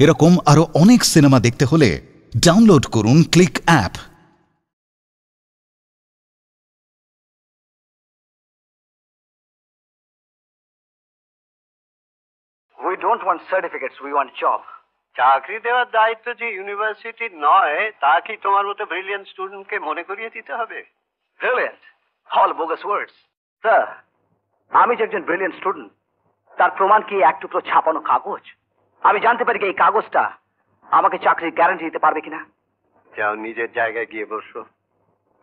এরকম আরো অনেক সিনেমা দেখতে হলে ডাউনলোড করুন click app. We don't want certificates, we want job. চাকরি দেওয়ার দায়িত্ব যে ইউনিভার্সিটির নয় তা কি তোমার মতো ব্রিলিয়ান্ট স্টুডেন্টকে মনে করিয়ে দিতে হবে? Brilliant. All bogus words. Sir, আমি যে একজন ব্রিলিয়ান্ট স্টুডেন্ট তার প্রমাণ কি এক টুকরো ছাপানো কাগজ? আমি জানতে পারি কি এই কাগজটা আমাকে চাকরির গ্যারান্টি দিতে পারবে কিনা? যাও নিজের জায়গায় গিয়ে বসো।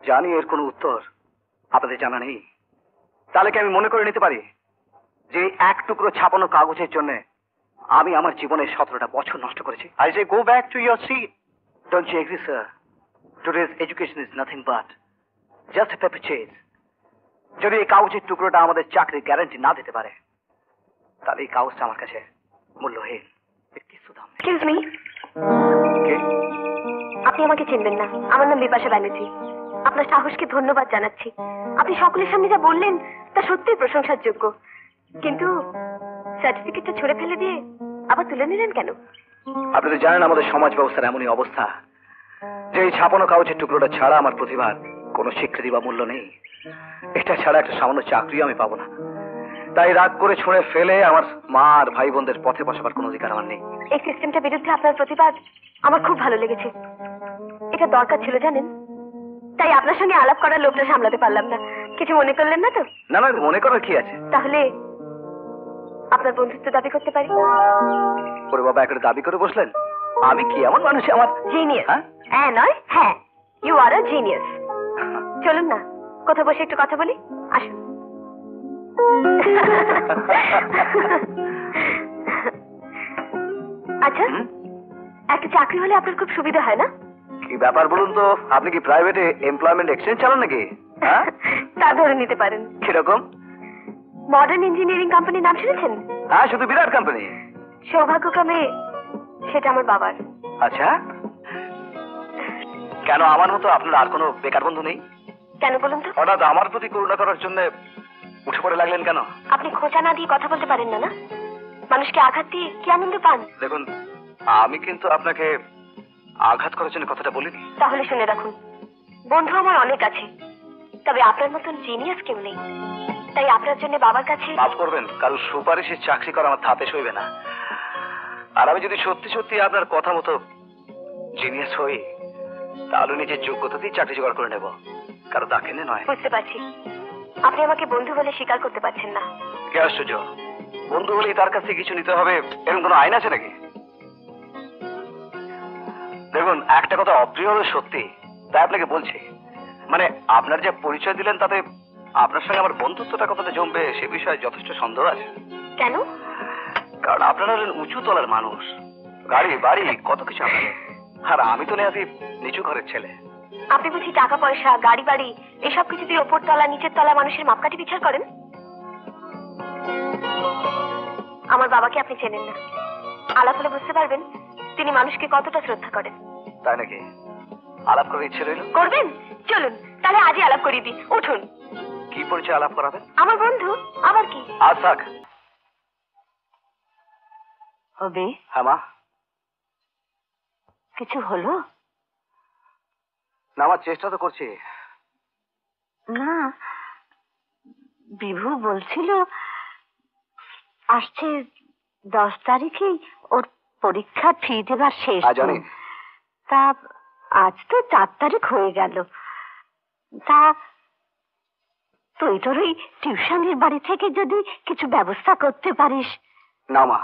জানি এর কোনো উত্তর আপনাদের জানা নেই। তাহলে কি আমি মনে করে নিতে পারি যে এক টুকরো ছাপানো কাগজের জন্য আমি আমার জীবনের 17টা বছর নষ্ট করেছি? I say go back to your seat. Don't you agree, sir? Today's education is nothing but just a paper chase. যদি এই কাগজের টুকরোটা আমাদের চাকরির গ্যারান্টি না দিতে পারে তাহলে এই কাগজটা আমার কাছে মূল্যহীন। কিছু দাম। এক্সকিউজ মি, আপনি আমাকে চিনবেন না। আমার নাম বিপাশা ব্যানার্জি। আপনার সাহসকে ধন্যবাদ জানাচ্ছি। আপনি সকলের সামনে যা বললেন তা সত্যিই প্রশংসার যোগ্য, কিন্তু সার্টিফিকেটটা ছুঁড়ে ফেলে দিয়ে আবার তুলে নিলেন কেন? আপনি তো জানেন আমাদের সমাজ ব্যবস্থার এমনই অবস্থা যে এই ছাপানো কাগজের টুকরোটা ছাড়া আমার প্রতিভার কোনো স্বীকৃতি বা মূল্য নেই। এটা ছাড়া একটা সামান্য চাকরিও আমি পাবো না। তাই রাগ করে ছুঁড়ে ফেলে আমার মা আর ভাই বোনদের পথে বসাবার কোনো অধিকার আমার নেই। এই সিস্টেমটার বিরুদ্ধে আপনার প্রতিবাদ আমার খুব ভালো লেগেছে। এটা দরকার ছিল জানেন, তাই আপনার সঙ্গে আলাপ করার লোভটা সামলাতে পারলাম না। কিছু মনে করলেন না তো? না না, মনে করার কি আছে? তাহলে আপনার বন্ধুত্ব দাবি করতে পারি। ওরে বাবা, একটা দাবি করে বসলেন? আমি কি এমন মানুষ? আমার জিনিয়াস। হ্যাঁ নয় হ্যাঁ, ইউ আর আ জিনিয়াস। চলুন না কোথাও বসে একটু কথা বলি, আসুন। আচ্ছা, একটা চাকরি হলে আপনার খুব সুবিধা হয় না? কি ব্যাপার বলুন তো, আপনি কি প্রাইভেটে এমপ্লয়মেন্ট এক্সচেঞ্জ চালান নাকি? তা ধরে নিতে পারেন। কিরকম? মডার্ন ইঞ্জিনিয়ারিং কোম্পানির নাম শুনেছেন? হ্যাঁ, শুধু বিরাট কোম্পানি। সৌভাগ্যক্রমে সেটা আমার বাবার। আচ্ছা, কেন আমার মতো আপনার আর কোনো বেকার বন্ধু নেই? কেন বলুন তো? হঠাৎ আমার প্রতি করুণা করার জন্য উঠে পড়ে লাগলেন কেন? আপনি খোঁচা না দিয়ে কথা বলতে পারেন না? না, মানুষকে আঘাত দিয়ে কি আনন্দ পান? দেখুন, আমি কিন্তু আপনাকে আঘাত করার জন্য কথাটা বলিনি। তাহলে শুনে রাখুন, বন্ধু আমার অনেক আছে, তবে আপনার মতন জিনিয়াস কেউ নেই। তাই আপনার জন্য বাবার কাছে মাফ করবেন, কারণ সুপারিশের চাকরি করা আমার ধাপে সইবে না। আর আমি যদি সত্যি সত্যি আপনার কথা মতো জিনিয়াস হই তাহলে নিজের যোগ্যতাতেই চাকরি জোগাড় করে নেব, কারো দাক্ষিণ্যে নয়। বুঝতে পারছি আপনি আমাকে বন্ধু বলে স্বীকার করতে পারছেন না। কি আশ্চর্য, বন্ধু হলেই তার কাছ থেকে কিছু নিতে হবে এরকম কোনো আইন আছে নাকি? দেখুন, একটা কথা অপ্রিয় হলে সত্যি, তাই আপনাকে বলছি। মানে আপনার যে পরিচয় দিলেন তাতে আপনার সঙ্গে আমার বন্ধুত্বটা কতটা জমবে সে বিষয়ে যথেষ্ট সন্দেহ আছে। কেন? কারণ আপনারা হলেন উঁচু তলার মানুষ, গাড়ি বাড়ি কত কিছু আপনার, আর আমি তো নেই নিচু ঘরের ছেলে। আপনি বুঝি টাকা পয়সা গাড়ি বাড়ি এসব কিছু দিয়ে ওপর তলা নিচের তলা মানুষের মাপকাঠি বিচার করেন? আমার বাবাকে আপনি চেনেন না। আলাপ হলে বুঝতে পারবেন তিনি মানুষকে কতটা শ্রদ্ধা করেন। তাই নাকি? আলাপ করার ইচ্ছে রইল? করবেন? চলুন তাহলে আজই আলাপ করিয়ে দিই, উঠুন। কি পরিচয় আলাপ করাবেন? আমার বন্ধু, আবার কি? আজ থাক। হবে? হ্যাঁ মা। কিছু হলো না, আমার চেষ্টা তো করছি। না, বিভু বলছিল আসছে 10 তারিখেই ওর পরীক্ষা ফি দেবার শেষ। জানি। তা আজ তো 4 তারিখ হয়ে গেল। তা তুই তোর ওই টিউশনের বাড়ি থেকে যদি কিছু ব্যবস্থা করতে পারিস। না মা,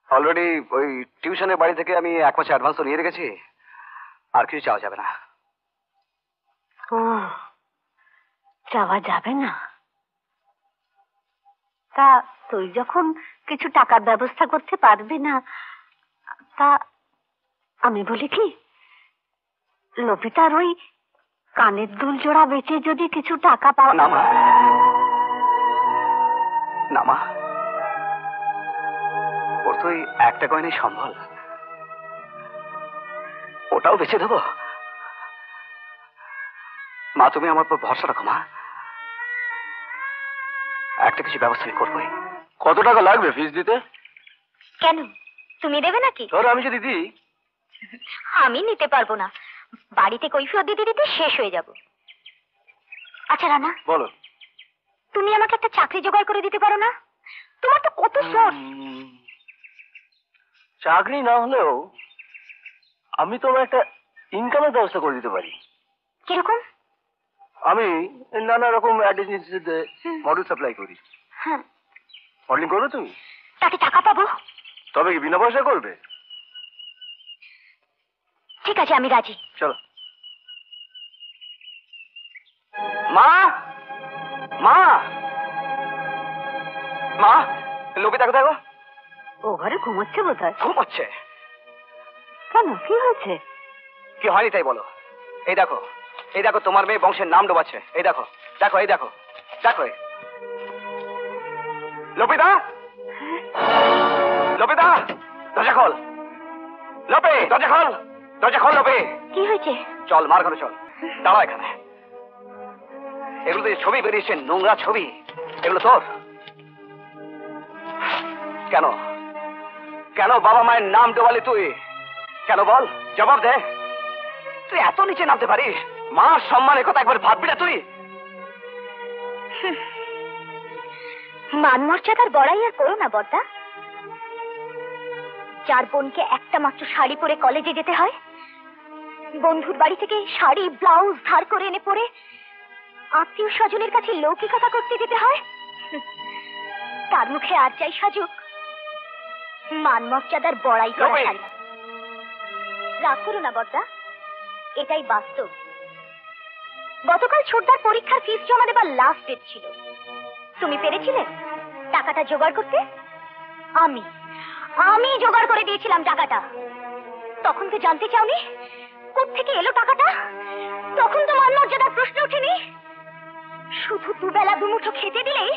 অলরেডি ওই টিউশনের বাড়ি থেকে আমি 1 মাস অ্যাডভান্স নিয়ে রেখেছি, আর কিছু চাওয়া যাবে না। ও, যাওয়া যাবে না? তা তুই যখন কিছু টাকার ব্যবস্থা করতে পারবি না, তা আমি বলি কি, লবিতার ওই কানের দুল জোড়া বেচে যদি কিছু টাকা পাওয়া। না মা, না মা, ওর তো ওই একটা কয়নি সম্বল, ওটাও বেচে দেবো? মা, তুমি আমার উপর ভরসা রাখো মা, একটা কিছু ব্যবস্থা আমি করবোই। কত টাকা লাগবে ফিস দিতে? কেন, তুমি দেবে নাকি? ধরো আমি যদি দিই। আমি নিতে পারবো না, বাড়িতে কৈফিয়ত দিতে দিতে শেষ হয়ে যাব। আচ্ছা রানা, বলো। তুমি আমাকে একটা চাকরি জোগাড় করে দিতে পারো না? তোমার তো কত সোর্স। চাকরি না হলেও আমি তোমার একটা ইনকামের ব্যবস্থা করে দিতে পারি। কিরকম? আমি নানা রকম অ্যাড এজেন্সিতে মডেল সাপ্লাই করি। হ্যাঁ, মডেলিং করবে তুমি? তাতে টাকা পাবো? তবে কি বিনা পয়সা করবে? ঠিক আছে, আমি রাজি। চলো। মা, মা, মা, লোকে দেখো দেখো। ও ঘরে ঘুমোচ্ছে বোধ হয়। ঘুমোচ্ছে? কেন, কি হয়েছে? কি হয়নি তাই বলো। এই দেখো, এই দেখো তোমার মেয়ে বংশের নাম ডোবাচ্ছে। এই দেখো, দেখো, এই দেখো, দেখো। লোপিদা, লোপিদা, দরজা খোল। লোপে, দরজা খোল, দরজা খোল লোপে। কি হয়েছে? চল মার ঘরে চল। দাঁড়া এখানে। এগুলো তো ছবি বেরিয়েছে, নোংরা ছবি। এগুলো তোর? কেন, কেন বাবা মায়ের নাম ডোবালি তুই? কেন বল, জবাব দে। তুই এত নিচে নামতে পারিস? মার সম্মানের কথা একবার ভাববি না তুই? মান মর্যাদার বড়াই আর করো না বড়দা। যার বোনকে একটা মাত্র শাড়ি পরে কলেজে যেতে হয়, বন্ধুর বাড়ি থেকে শাড়ি ব্লাউজ ধার করে এনে পরে আত্মীয় স্বজনের কাছে লৌকিকতা করতে যেতে হয়, তার মুখে আর যাই সাজুক, মান মর্যাদার বড়াই করা শাড়ি। রাগ করো না বড়দা, এটাই বাস্তব। গতকাল ছোটদার পরীক্ষার ফিস জমা দেবার লাস্ট ডেট ছিল। তুমি পেরেছিলে টাকাটা জোগাড় করতে? আমি জোগাড় করে দিয়েছিলাম টাকাটা। তখন তো জানতে চাওনি কোত্থেকে এলো টাকাটা? তখন তো মান মর্যাদার প্রশ্ন ওঠেনি। শুধু দুবেলা দুমুঠো খেতে দিলেই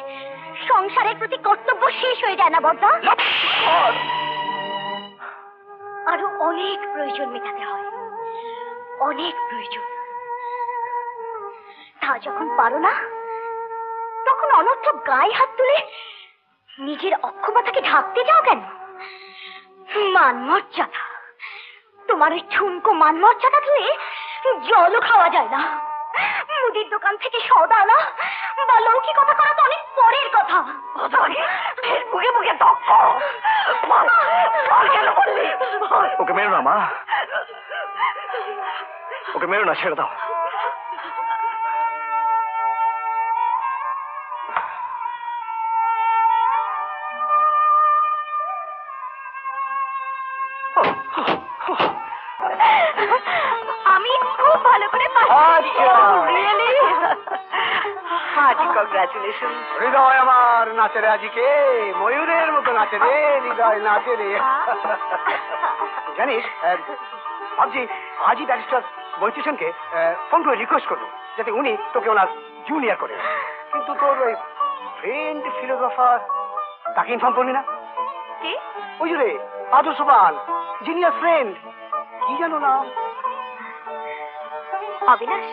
সংসারের প্রতি কর্তব্য শেষ হয়ে যায় না বড়দা? আরো অনেক প্রয়োজন মেটাতে হয়, অনেক প্রয়োজন। তা যখন পারো না, তখন অনর্থক গায়ে হাত তুলে নিজের অক্ষমতাকে ঢাকতে যাও কেন? মান মর্যাদা, তোমার ওই ঠুনকো মান মর্যাদা ধুয়ে জলও খাওয়া যায় না। মুদির দোকান থেকে সওদা আনা বা লৌকিকতা করা তো অনেক পরের কথা। বুকে বুকে ওকে মেরো না মা, ওকে মেরো না, ছেড়ে দাও। আমি খুব ভালো করে কংগ্রাচুলেশন। হৃদয় আমার নাচে রে আজিকে, ময়ূরের মতো নাচে রে, হৃদয় নাচে রে। জানিস, ভাবছি আজই ব্যারিস্টার বৈচিত্রকে ফোন করে রিকোয়েস্ট করবো যাতে উনি তোকে ওনার জুনিয়র করে। কিন্তু তোর ওই ফ্রেন্ড ফিলোসফার, তাকে ইনফর্ম করলি না? কি? ওই রে আদর্শবান জিনিয়াস ফ্রেন্ড, কি জানো না? অবিনাশ?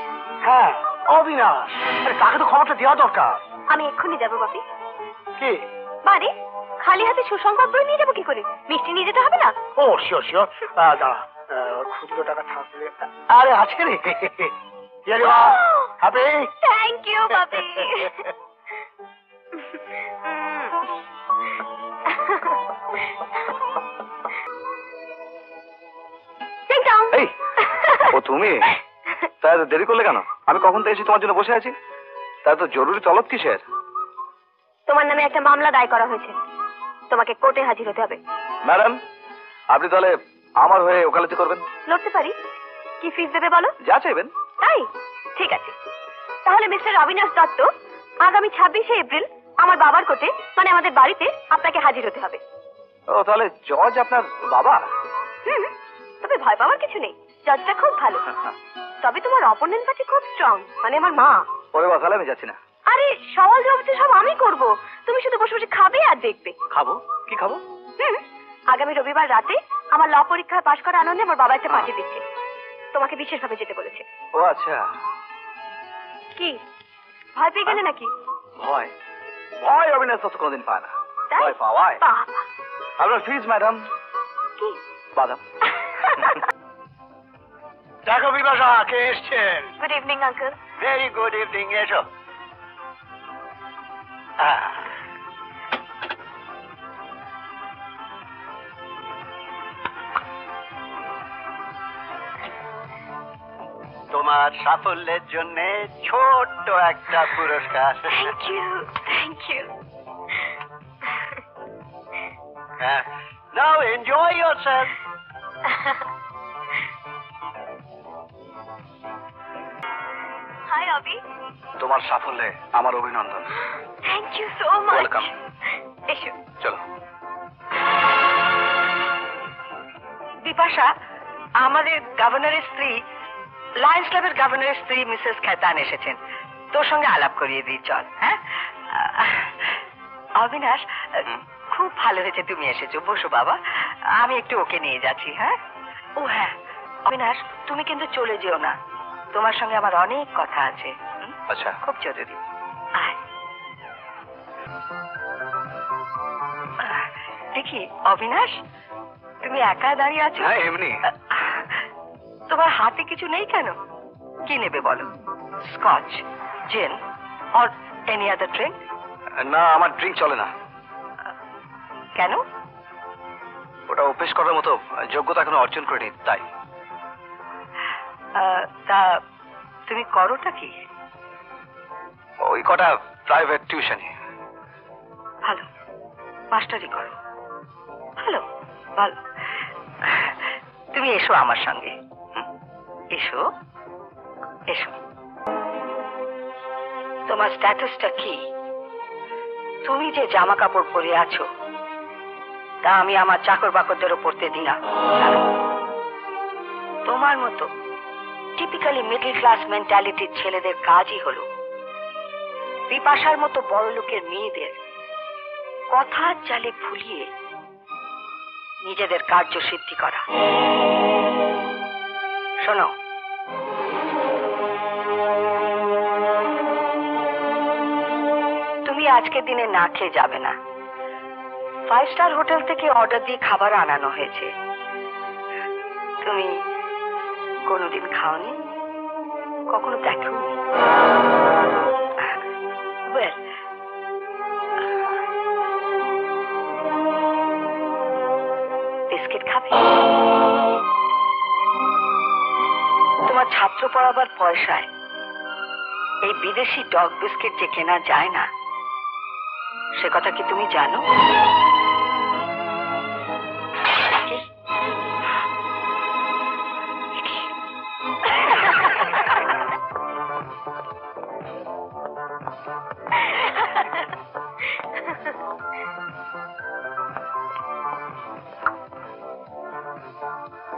হ্যাঁ, অবিনাশ। আরে তাকে তো খবরটা দেওয়া দরকার। আমি এক্ষুনি যাবো বাপি। কি? বাড়ি খালি হাতে সুসংবাদ বই নিয়ে যাবো কি করে? মিষ্টি নিয়ে যেতে হবে না? ও শিওর শিওর। দাঁড়া, খুচরো টাকা থাকলে। আরে আছে রে। হ্যাপি? থ্যাংক ইউ বাপি। এই, ও তুমি? তাই এত দেরি করলে কেন? আমি কখন থেকে এসে তোমার জন্য বসে আছি। তাই তো জরুরি তলব কিসের? তোমার নামে একটা মামলা দায় করা হয়েছে, তোমাকে কোর্টে হাজির হতে হবে। ম্যাডাম, আপনি তাহলে আমার হয়ে ওকালতি করবেন? লড়তে পারি। কি ফিস দেবে বলো? যা চাইবেন। তাই ঠিক আছে, তাহলে মিস্টার অবিনাশ দত্ত আগামী 26শে এপ্রিল আমার বাবার কোর্টে, মানে আমাদের বাড়িতে আপনাকে হাজির হতে হবে। ও, তাহলে জজ আপনার বাবা? তবে ভয় পাওয়ার কিছু নেই, জজটা খুব ভালো। তবে তোমার অপোনেন্ট পার্টি খুব স্ট্রং, মানে আমার মা। ওরে বাবা, তাহলে আমি যাচ্ছি না। আরে সওয়াল জবাব তো সব আমি করব, তুমি শুধু বসে বসে খাবে আর দেখবে। খাবো? কি খাবো? আগামী রবিবার রাতে আমার ল পরীক্ষা পাশ করার আনন্দে আমার বাবা একটা পার্টি দিচ্ছে, তোমাকে বিশেষভাবে যেতে বলেছে। ও আচ্ছা। কি ভয় পেয়ে গেলে নাকি? ভয়? ভয় অবিনাশ তো কোনোদিন পায় না। তাই? ভয় পাওয়ায় বাবা, আপনার ফিজ ম্যাডাম কি বাদাম। দেখো বিপাশা, কে এসছেন? Good evening uncle. Very good evening, এসো। তোমার সাফল্যের জন্য ছোট্ট একটা পুরস্কার। Thank you, thank you. Now enjoy yourself. Hi Abi. তোমার সাফল্যে আমার অভিনন্দন। Thank you so much. Welcome. এসো। চলো। বিপাশা, আমাদের গভর্নরের স্ত্রী, লায়ন্স ক্লাবের গভর্নরের স্ত্রী মিসেস খেতান এসেছেন। তোর সঙ্গে আলাপ করিয়ে দিই, চল। হ্যাঁ অবিনাশ, খুব ভালো হয়েছে তুমি এসেছো। বসো বাবা, আমি একটু ওকে নিয়ে যাচ্ছি। হ্যাঁ, ও হ্যাঁ অবিনাশ, তুমি কিন্তু চলে যেও না, তোমার সঙ্গে আমার অনেক কথা আছে। আচ্ছা। খুব জরুরি। আয়। দেখি অবিনাশ, তুমি একা দাঁড়িয়ে আছো? হ্যাঁ, এমনি। তোমার হাতে কিছু নেই কেন? কি নেবে বলো? স্কচ, জিন অর এনি আদার ড্রিঙ্ক? না, আমার ড্রিঙ্ক চলে না। কেন? ওটা অভ্যেস করার মতো যোগ্যতা এখনো অর্জন করিনি, তাই। তা তুমি করোটা কি? ওই কটা প্রাইভেট টিউশনি। ভালো, মাস্টারি করো। ভালো ভালো। তুমি এসো আমার সঙ্গে। এসো এসো। তোমার স্ট্যাটাসটা কি? তুমি যে জামা কাপড় পরে আছো তা আমি আমার চাকর বাকরদেরও পরতে দিই না। তোমার মতো টিপিক্যালি মিডল ক্লাস মেন্টালিটির ছেলেদের কাজই হলো বিপাশার মতো বড় লোকের মেয়েদের কথার চালে ভুলিয়ে নিজেদের কার্য সিদ্ধি করা। শোনো, তুমি আজকের দিনে না খেয়ে যাবে না। 5 স্টার হোটেল থেকে অর্ডার দিয়ে খাবার আনানো হয়েছে। তুমি কোনোদিন খাওনি, কখনো দেখোনি। Well, বিস্কিট খাবে? তোমার ছাত্র পড়াবার পয়সায় এই বিদেশি ডগ বিস্কিট যে কেনা যায় না, সে কথা কি তুমি জানো?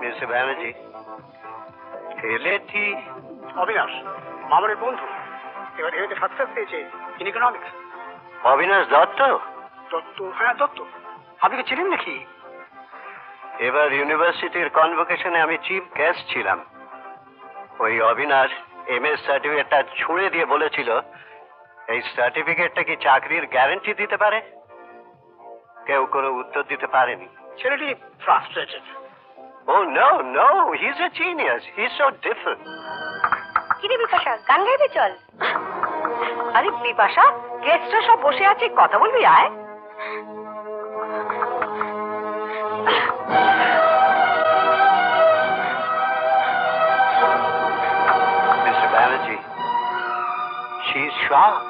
মিস্টার ব্যানার্জি, ছেলেটি অবিনাশ মামনের বন্ধু, এবার এতে সাকসেস পেয়েছে ইন ইকোনমিক্স। অবিনাশ দত্ত? দত্ত, হ্যাঁ দত্ত। আপনি কি ছিলেন নাকি? এবার ইউনিভার্সিটির কনভোকেশনে আমি চিফ গেস্ট ছিলাম। ওই অবিনাশ MS সার্টিফিকেটটা ছুঁড়ে দিয়ে বলেছিল এই সার্টিফিকেটটা কি চাকরির গ্যারান্টি দিতে পারে? কেউ কোনো উত্তর দিতে পারেনি। ছেলেটি frustrated. Oh no, no, he's a genius. He's so different. কিরে বিপাশা, গান গাইবে চল। আরে বিপাশা, গেস্টরা সব বসে আছে, কথা বলবি আয়। Mr. Banerjee, she's shocked.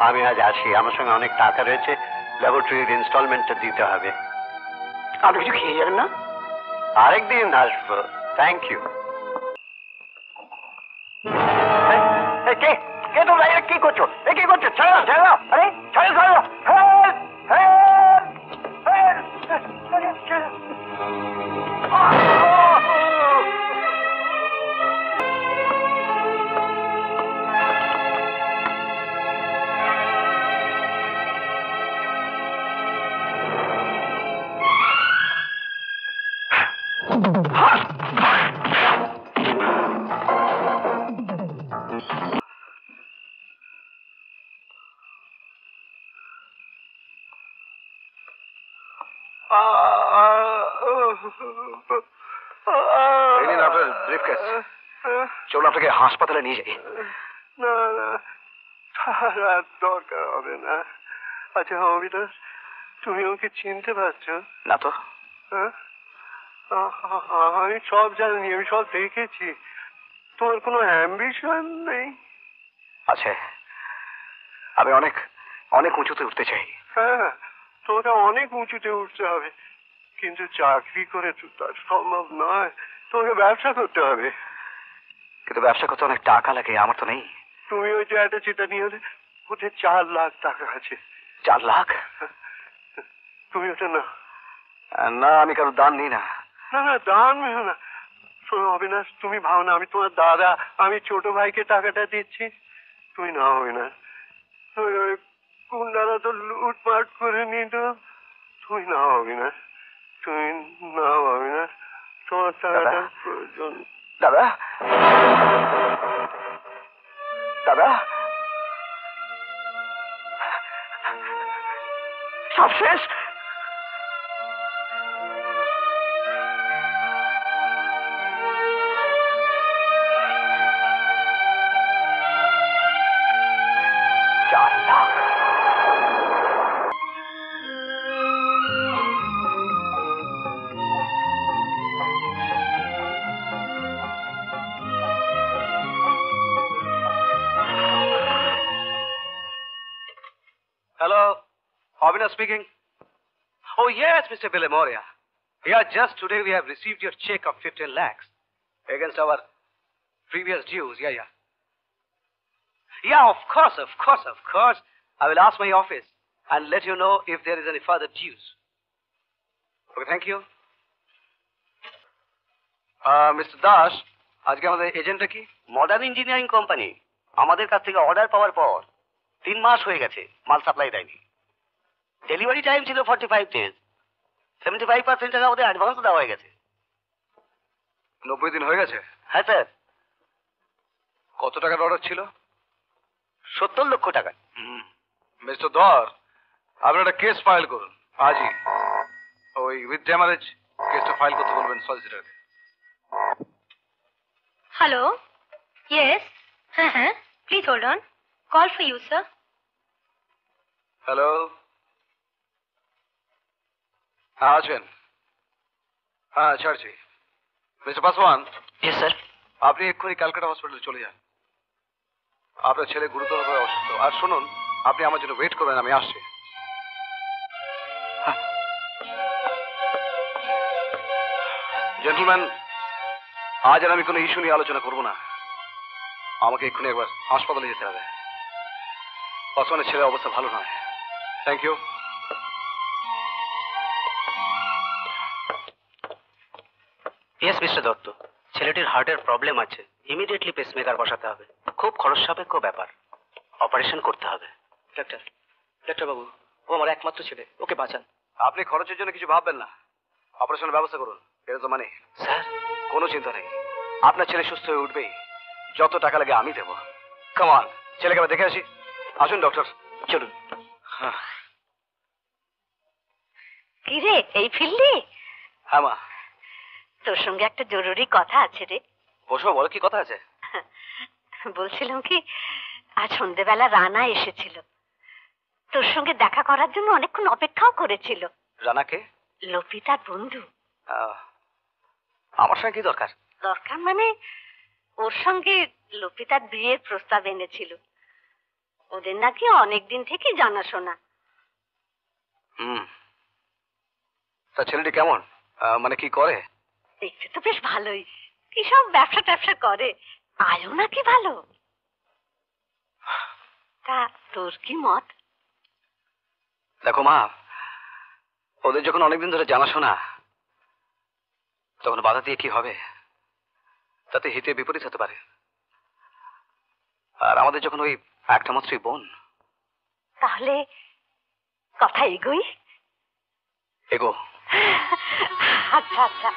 আমি আজ আসি, আমার সঙ্গে অনেক টাকা রয়েছে, ল্যাবরেটরির ইনস্টলমেন্টটা দিতে হবে। আপনি কিছু খেয়ে যাবেন না? আরেকদিন আসবো। Thank you. কে কে তোমরা কি করছো? কি করছো? ছাড়ো ছাড়ো। আরে ছাড়ো ছাড়ো। এই নিন আপনার ব্রিফকেস। চলুন আপনাকে হাসপাতালে নিয়ে যাই। না না, তার আর দরকার হবে না। আচ্ছা অবিনাশ, তুমি ওকে চিনতে পারছো? না তো। হ্যাঁ? আমি সব জানি, আমি সব দেখেছি। তোমার কোনো অ্যাম্বিশন নেই? আছে, আমি অনেক অনেক উঁচুতে উঠতে চাই। হ্যাঁ, তোমাকে অনেক উঁচুতে উঠতে হবে, কিন্তু চাকরি করে তো তার সম্ভব নয়। তোমাকে ব্যবসা করতে হবে। কিন্তু ব্যবসা করতে অনেক টাকা লাগে, আমার তো নেই। তুমি ওই যে একটা চিটা নিয়ে হলে, ওতে 4 লাখ টাকা আছে। 4 লাখ? তুমি ওটা না। না, আমি কারো দান নিই না। না না, দান মেহ না। শোনো অবিনাশ, তুমি ভাও না আমি তোমার দাদা, আমি ছোট ভাইকে টাকাটা দিচ্ছি। তুমি না অবিনাশ, গুন্ডারা তো লুটপাট করে নিত। তুমি না অবিনাশ, তুমি না অবিনাশ, তোমার টাকাটা প্রয়োজন। দাদা, দাদা, সব শেষ। Hello, Avinash speaking. Oh yes, Mr. Villamoria. Yeah, just today we have received your check of 15 lakhs against our previous dues. Yeah. Yeah, of course. I will ask my office and let you know if there is any further dues. Okay, thank you. Mr. Dash, আজকে আমাদের এজেন্টটা কি? Modern engineering company আমাদের কাছ থেকে order পাওয়ার পর 3 মাস হয়ে গেছে মাল সাপ্লাই দেয়নি। ডেলিভারি টাইম ছিল 45 ডেজ। 75% টাকা ওদের অ্যাডভান্স দেওয়া হয়ে গেছে। 90 দিন হয়ে গেছে? হ্যাঁ স্যার। কত টাকার অর্ডার ছিল? 70 লক্ষ টাকা। মিস্টার ধর, আপনি একটা কেস ফাইল করুন আজই। ওই উইথ ড্যামারেজ কেসটা ফাইল করতে বলবেন সলিসিটরকে। Hello? Yes? Please hold on. Call for you, sir. Hello, হ্যাঁ আছেন? হ্যাঁ ছাড়ছি। মিস্টার পাসওয়ান। জি স্যার। আপনি এক্ষুনি ক্যালকাটা হসপিটালে চলে যান। আপনার ছেলে গুরুতরভাবে অসুস্থ। আর শুনুন, আপনি আমার জন্য ওয়েট করবেন, আমি আসছি। জেন্টলম্যান, আজ আর আমি কোনো ইস্যু নিয়ে আলোচনা করব না। আমাকে এক্ষুনি একবার হাসপাতালে যেতে হবে। পাসওয়ানের ছেলের অবস্থা ভালো নয়। Thank you. Yes mister Dutta, ছেলেটির হার্টের প্রবলেম আছে। ইমিডিয়েটলি পেসমেকার বসাতে হবে। খুব খরচ সাপেক্ষ ব্যাপার। অপারেশন করতে হবে। ডাক্তার বাবু, ও আমার একমাত্র ছেলে, ওকে বাঁচান। আপনি খরচের জন্য কিছু ভাববেন না, অপারেশনের ব্যবস্থা করুন। এর তো মানে স্যার, কোনো চিন্তা নেই, আপনার ছেলে সুস্থ হয়ে উঠবেই। যত টাকা লাগে আমি দেবো। কাম অন, ছেলেকে আবার দেখে আসি। আসুন ডক্টর, চলুন। কি রে, এই ফিরলি? হ্যাঁ মা। তোর সঙ্গে একটা জরুরি কথা আছে রে। বসো, বলো কি কথা আছে? বলছিলাম কি, আজ সন্ধ্যেবেলা রানা এসেছিল, তোর সঙ্গে দেখা করার জন্য অনেকক্ষণ অপেক্ষাও করেছিল। রানাকে? লপিতার বন্ধু। আমার সঙ্গে কি দরকার? দরকার মানে ওর সঙ্গে লপিতার বিয়ের প্রস্তাব এনেছিল। ওদের নাকি অনেকদিন থেকে জানাশোনা। তা ছেলেটি কেমন, মানে কি করে? দেখতে তো বেশ ভালোই, কি সব ব্যবসা ট্যাবসা করে। আয়ও নাকি ভালো। তা তোর কি মত? দেখো মা, ওদের যখন অনেকদিন ধরে জানাশোনা, তখন বাধা দিয়ে কি হবে? তাতে হিতে বিপরীত হতে পারে। আর আমাদের যখন ওই একটা মাত্রই বোন। তাহলে কথা এগোই। এগো। আচ্ছা আচ্ছা।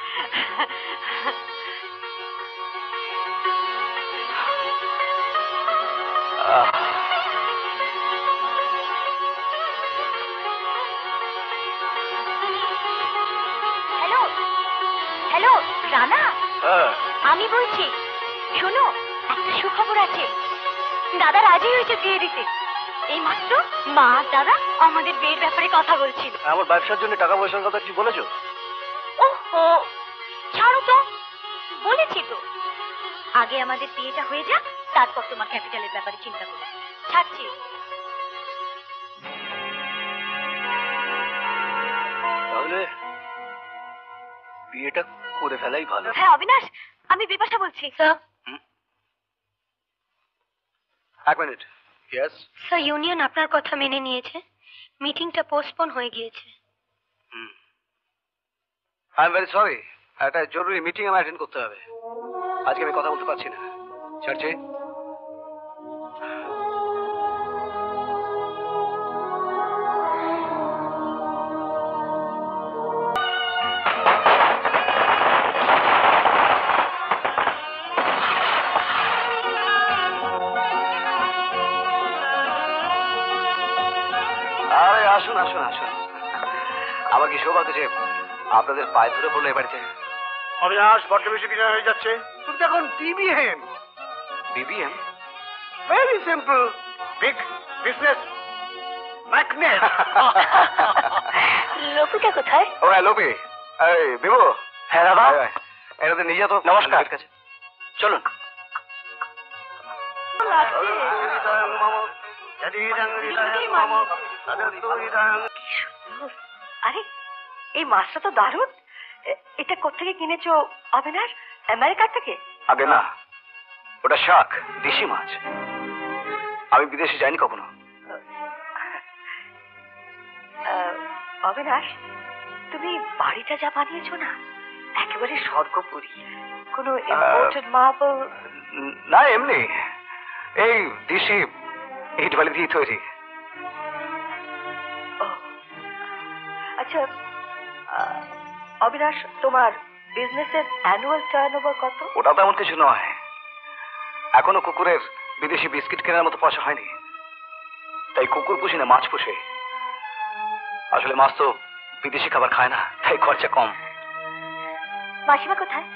হ্যালো রানা, আমি বলছি, শোনো একটা সুখবর আছে। দাদা রাজি হয়েছে বিয়ে দিতে। এই মাত্র মা দাদা আমাদের বিয়ের ব্যাপারে কথা বলছিল। আমার ব্যবসার জন্য টাকা পয়সার কথা কি বলেছো? ওহো, ছাড়ো তো, বলেছি তো। আগে আমাদের বিয়েটা হয়ে যাক, তারপর তোমার ক্যাপিটালের ব্যাপারে চিন্তা করো। ছাড়ছি। তাহলে বিয়েটা করে ফেলাই ভালো। হ্যাঁ অবিনাশ, আমি বিপাশা বলছি। স্যার, এক মিনিট। ইয়েস স্যার, ইউনিয়ন আপনার কথা মেনে নিয়েছে। মিটিংটা পোস্টপোন হয়ে গিয়েছে। আই এম ভেরি সরি, একটা জরুরি মিটিং আমি অ্যাটেন্ড করতে হবে। আজকে আমি কথা বলতে পারছি না। ছাড়ছি। আরে আসুন আসুন আসুন, আমার কি সৌভাগ্য যে আপনাদের পায়ে ধরে পড়লো এ বাড়িতে। অবিনাশ, বড্ড বেশি কিছু হয়ে যাচ্ছে। তুমি তো এখন BBM. BBM? Very simple, big business magnate. লপুটা কোথায়? ও হ্যাঁ লোপি। এই বিভু। হ্যাঁ দাদা। এটাতে নিয়ে যা তো। নমস্কার। কাছে চলুন। আরে এই মাছটা তো দারুণ। এটা কোত্থেকে কিনেছো অবিনাশ? আমেরিকার থেকে? আগে না, ওটা শাক, দেশি মাছ। আমি বিদেশে যাইনি কখনো। অবিনাশ, তুমি বাড়িটা যা বানিয়েছো না, একেবারে স্বর্গপুরী। কোনো ইম্পোর্টেড মার্বেল? না, এমনি এই দেশি ইট বালি দিয়ে তৈরি। আচ্ছা অবিনাশ, তোমার বিজনেসের অ্যানুয়াল টার্নওভার কত? ওটা তেমন কিছু নয়। এখনো কুকুরের বিদেশি বিস্কিট কেনার মতো পয়সা হয়নি, তাই কুকুর পুষি না, মাছ পুষে। আসলে মাছ তো বিদেশি খাবার খায় না, তাই খরচা কম। মাসিমা কোথায়?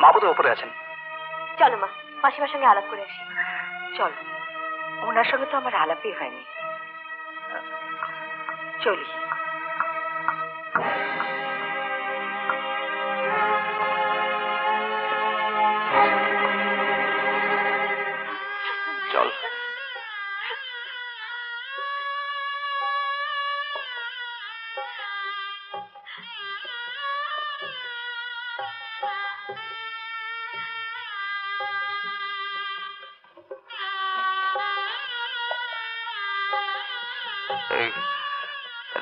মা বোধহয় উপরে আছেন। চলো মা, মাসিমার সঙ্গে আলাপ করে আসি। চলো, ওনার সঙ্গে তো আমার আলাপই হয়নি। চলি। চল।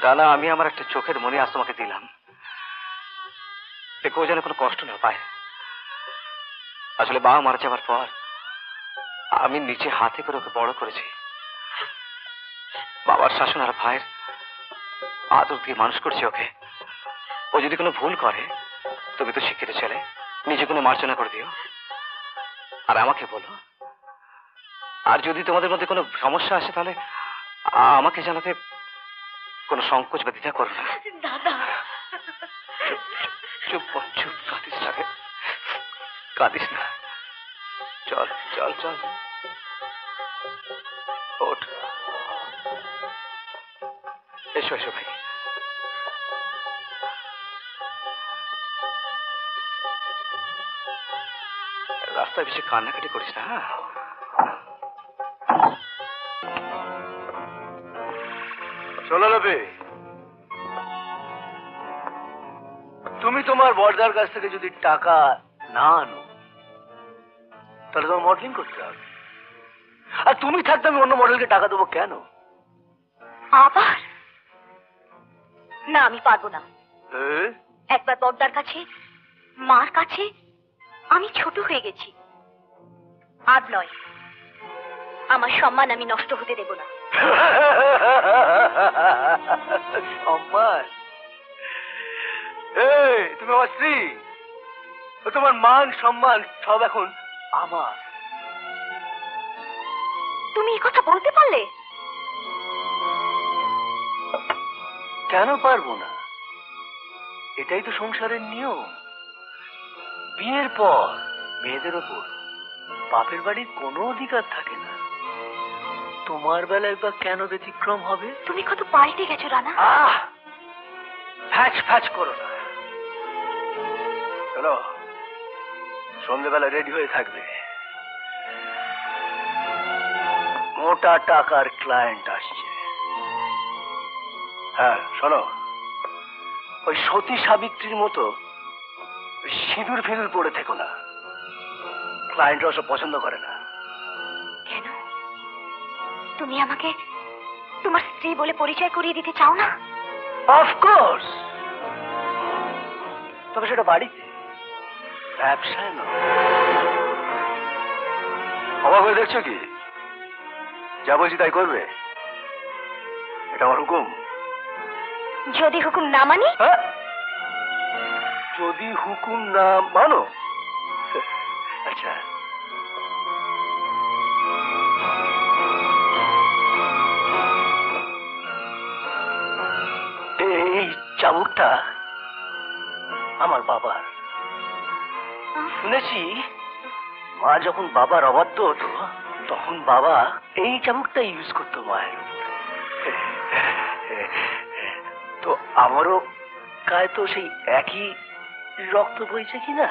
রানা, আমি আমার একটা চোখের মনে আজ তোমাকে দিলাম। দেখো যেন কোনো কষ্ট না পায়। আসলে বাবা মারা যাবার পর আমি নিচে হাতে করে ওকে বড় করেছি। বাবার শাসন আর ভাইয়ের আদর দিয়ে মানুষ করছি ওকে। ও যদি কোনো ভুল করে, তুমি তো শিক্ষিত ছেলে, নিজে কোনো মার্জনা করে দিও আর আমাকে বলো। আর যদি তোমাদের মধ্যে কোনো সমস্যা আসে, তাহলে আমাকে জানাতে কোনো সংকোচ বা দ্বিধা করো না। দাদা, চুপ চুপ চুপ, কাঁদিস না রে, কাঁদিস না। চল চল চল, ওঠ। এসো এসো ভাই। রাস্তায় বেশি কান্নাকাটি করিস না। হ্যাঁ, চলো লবে, তুমি তোমার বর্দার কাছ থেকে যদি টাকা না আনো, তাহলে তোমার মডেলিং করতে হবে। আর তুমি থাকতে আমি অন্য মডেলকে টাকা দেবো কেন? আবার না, আমি পারবো না। একবার বড়দার কাছে, মার কাছে আমি ছোট হয়ে গেছি। আর নয়, আমার সম্মান আমি নষ্ট হতে দেব না। সম্মান? তুমি আমার স্ত্রী, তোমার মান সম্মান সব এখন আমার। তুমি এই কথা বলতে পারলে? কেন পারবো না? এটাই তো সংসারের নিয়ম। বিয়ের পর মেয়েদের ওপর বাপের বাড়ির কোনো অধিকার থাকে না। তোমার বেলায় বা কেন ব্যতিক্রম হবে? তুমি কত পাল্টে গেছো রানা। ফ্যাচ ফ্যাচ করো না। চলো, সন্ধ্যেবেলা রেডি হয়ে থাকবে। মোটা টাকার ক্লায়েন্ট আসছে। হ্যাঁ শোনো, ওই সতী সাবিত্রীর মতো সিঁদুর ফিঁদুর পড়ে থেকো না। ক্লায়েন্টরা ওসব পছন্দ করে না। কেন? তুমি আমাকে তোমার স্ত্রী বলে পরিচয় করিয়ে দিতে চাও না? অফকোর্স, তবে সেটা বাড়িতে, ব্যবসায় নয়। অবাক হয়ে দেখছো কি? যা বলছি তাই করবে, এটা আমার হুকুম। যদি হুকুম না মানি? হ্যাঁ, যদি হুকুম না মানো? আচ্ছা, এই চাবুকটা আমার বাবার। শুনেছি মা যখন বাবার অবাধ্য হতো তখন বাবা এই চাবুকটা ইউজ করতো মায়ের উপর। তো আমারও গায়ে তো সেই একই রক্ত বইছে কিনা।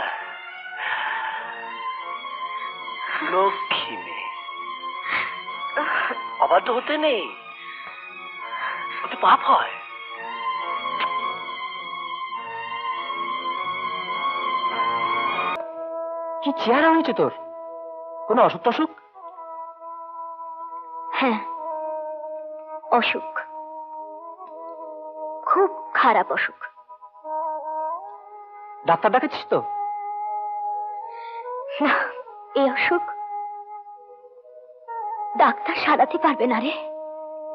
লক্ষ্মী মেয়ে, অবাধ্য হতে নেই, ওতে পাপ হয়। কি চেহারা হয়েছে তোর? কোনো অসুখ টসুখ? হ্যাঁ, অসুখ, খুব খারাপ অসুখ। ডাক্তার দেখাচ্ছিস তো? না, এই অসুখ ডাক্তার সারাতে পারবে না রে।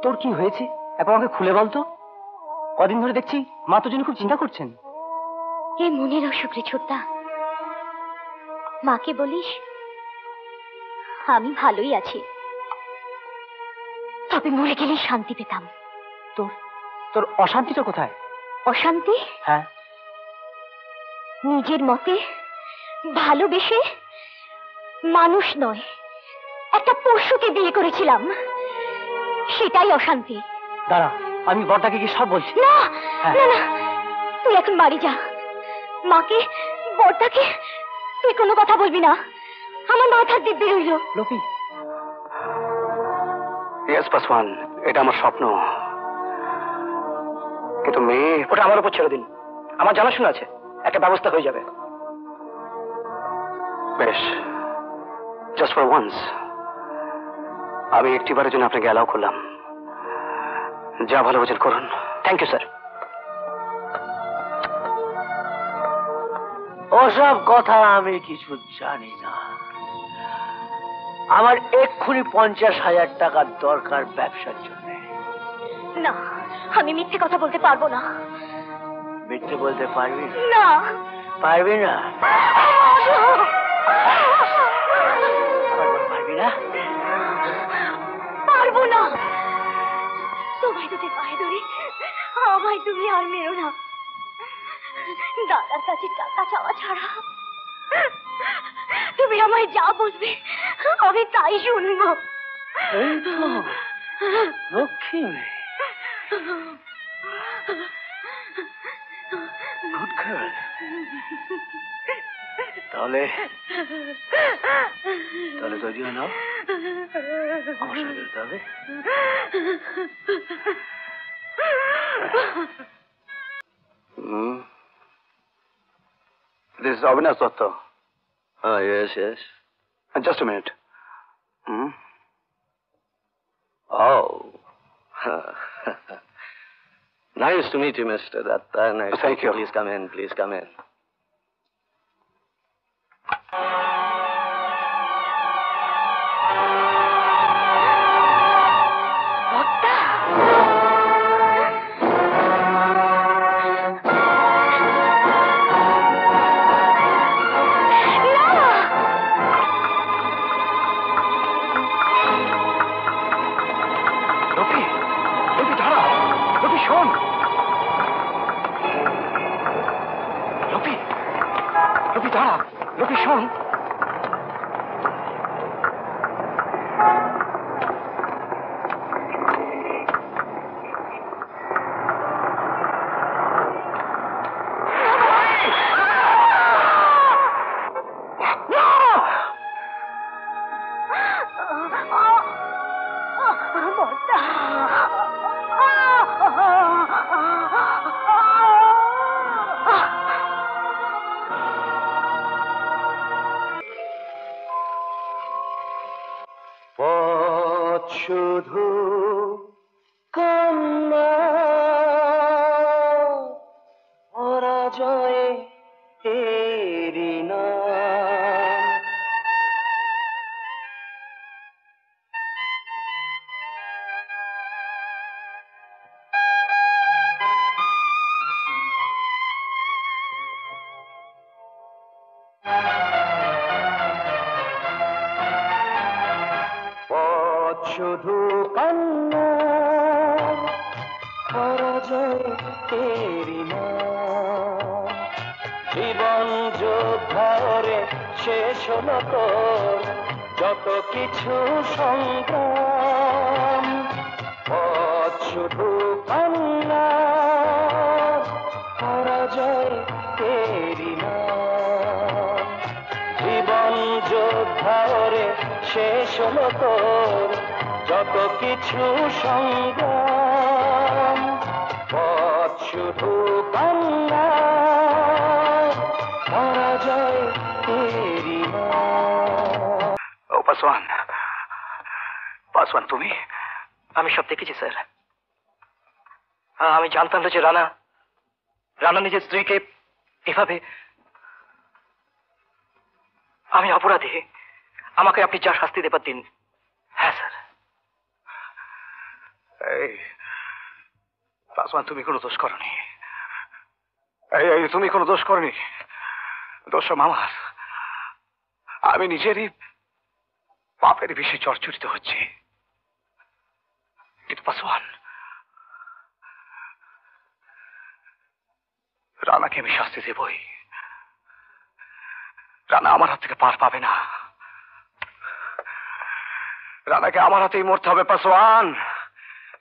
তোর কি হয়েছে এখন আমাকে খুলে বলতো। কদিন ধরে দেখছি মা তোর জন্য খুব চিন্তা করছেন। এই মনের অসুখ রে ছোট্টা। মাকে বলিস আমি ভালোই আছি, তবে মরে গেলে শান্তি পেতাম। তোর তোর অশান্তিটা কোথায়? অশান্তি? হ্যাঁ, নিজের মতে ভালোবেসে মানুষ নয় একটা পশুকে বিয়ে করেছিলাম, সেটাই অশান্তি। দাঁড়া, আমি বড়টাকে কি সব বলছি। না হ্যাঁ। না না, তুই এখন বাড়ি যা। মাকে, বড়টাকে তুই কোনো কথা বলবি না, আমার মাথার দিব্যি রইল। লোপি, ইয়েস পাসওয়ান, এটা আমার স্বপ্ন, কিন্তু মেয়ে ওটা আমার উপর ছেড়ে দিন, আমার জানাশোনা আছে, একটা ব্যবস্থা হয়ে যাবে। বেশ, জাস্ট ফর ওয়ান্স আমি একটিবারের জন্য আপনাকে অ্যালাউ করলাম। যা ভালো বোঝেন করুন। Thank you sir. ওসব কথা আমি কিছু জানি না। আমার এক্ষুনি 50,000 টাকার দরকার ব্যবসার জন্য। না, আমি মিথ্যে কথা বলতে পারবো না। মিথ্যে বলতে পারবি না? না। পারবি না? পারবি না? পারবো না। তোমায় যদি পায়ে ধরি, আমায় তুমি আর মেরো না। দাদার কাছে টাকা চাওয়া ছাড়া তুমি আমায় যা বলবে আমি তাই শুনবো। এই তো লক্ষ্মী মেয়ে, গুড গার্ল। তাহলে তৈরি হয়ে নাও, আমার সাথে যেতে হবে। This is Avinash Datta. Yes, yes. Just a minute. Oh. Nice to meet you, Mr. Datta. Nice. Thank you. Please come in. Please come in. লোপি, দাঁড়া। লোকে শোন। শুধু কান্না পরাজয়ে তেরি নাম শুধু কান্না পরাজয় তেরি নাম জীবন যোদ্ধারে শেষ হলো তোর যত কিছু সংগ্রাম পথ শুধু কান্না পরাজয় তেরি নাম জীবন যোদ্ধারে শেষ হলো তোর যত কিছু সংগ্রাম পথ শুধু কান্না পরাজয় তেরি নাম। ও পাসওয়ান, পাসওয়ান তুমি? আমি সব দেখেছি স্যার। আমি জানতাম না যে রানা নিজের স্ত্রীকে এভাবে। আমি অপরাধী, আমাকে আপনি যা শাস্তি দেবার দিন। হ্যাঁ স্যার। এই পাসওয়ান, তুমি কোনো দোষ করনি। এই তুমি কোনো দোষ করনি, দোষ আমার। আমি নিজেরই পাপের বিষয়ে চর্চরিত হচ্ছে। কিন্তু পাসওয়ান, রানাকে আমি শাস্তি দেবই। রানা আমার হাত থেকে পার পাবে না। রানাকে আমার হাতেই মরতে হবে পাসওয়ান।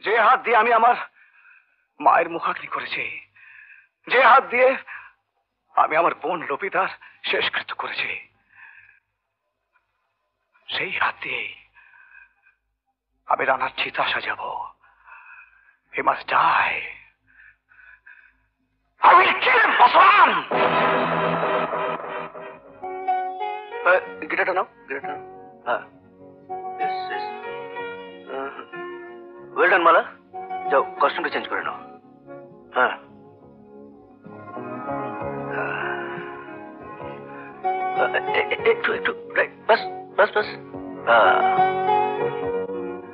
যে হাত দিয়ে আমি আমার মায়ের মুখাগ্নি করেছি, যে হাত দিয়ে আমি আমার বোন লবিতার শেষকৃত্য করেছি, সেই হাত দিয়ে আমি রানার চিতা সাজাবো। He must die. I will kill him, Paswan. গিটারটা নাও, গিটারটা নাও। হ্যাঁ, ওয়েল ডান মালা। যাও, কস্টিউমটা চেঞ্জ করে নাও। হ্যাঁ, একটু একটু, বাস বাস বাস।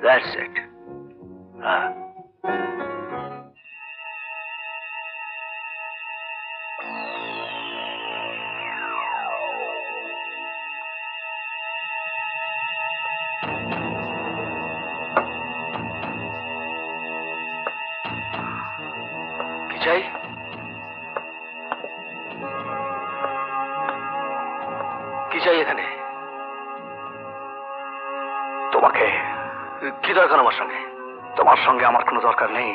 That's it. হ্যাঁ, কি চাই? কি চাই এখানে? তোমাকে। কি দরকার আমার সঙ্গে? তোমার সঙ্গে আমার কোনো দরকার নেই।